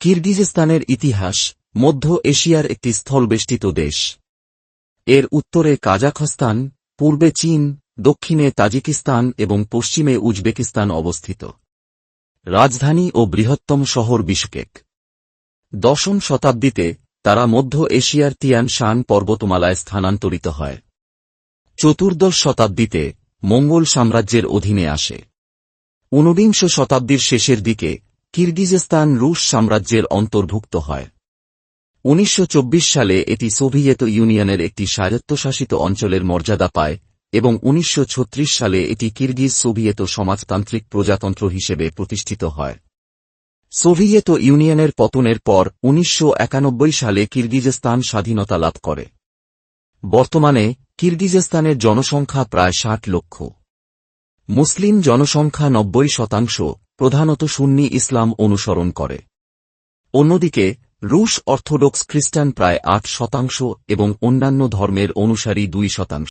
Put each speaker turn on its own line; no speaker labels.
কিরগিজস্তানের ইতিহাস মধ্য এশিয়ার একটি স্থলবেষ্টিত দেশ। এর উত্তরে কাজাখস্তান, পূর্বে চীন, দক্ষিণে তাজিকিস্তান এবং পশ্চিমে উজবেকিস্তান অবস্থিত। রাজধানী ও বৃহত্তম শহর বিশকেক। 10ম শতাব্দীতে তারা মধ্য এশিয়ার তিয়ান শান পর্বতমালায় স্থানান্তরিত হয়। 14শ শতাব্দীতে মঙ্গোল সাম্রাজ্যের অধীনে আসে। 19শ শতাব্দীর শেষের দিকে কিরগিজস্তান রুশ সাম্রাজ্যের অন্তর্ভুক্ত হয়। 1924 সালে এটি সোভিয়েত ইউনিয়নের একটি স্বায়ত্তশাসিত অঞ্চলের মর্যাদা পায় এবং 1936 সালে এটি কিরগিজ সোভিয়েত সমাজতান্ত্রিক প্রজাতন্ত্র হিসেবে প্রতিষ্ঠিত হয়। সোভিয়েত ইউনিয়নের পতনের পর 1991 সালে কিরগিজস্তান স্বাধীনতা লাভ করে। বর্তমানে কিরগিজস্তানের জনসংখ্যা প্রায় 60 লক্ষ। মুসলিম জনসংখ্যা 90%, প্রধানত সুন্নি ইসলাম অনুসরণ করে। অন্যদিকে রুশ অর্থোডক্স খ্রিস্টান প্রায় 8% এবং অন্যান্য ধর্মের অনুসারী 2%।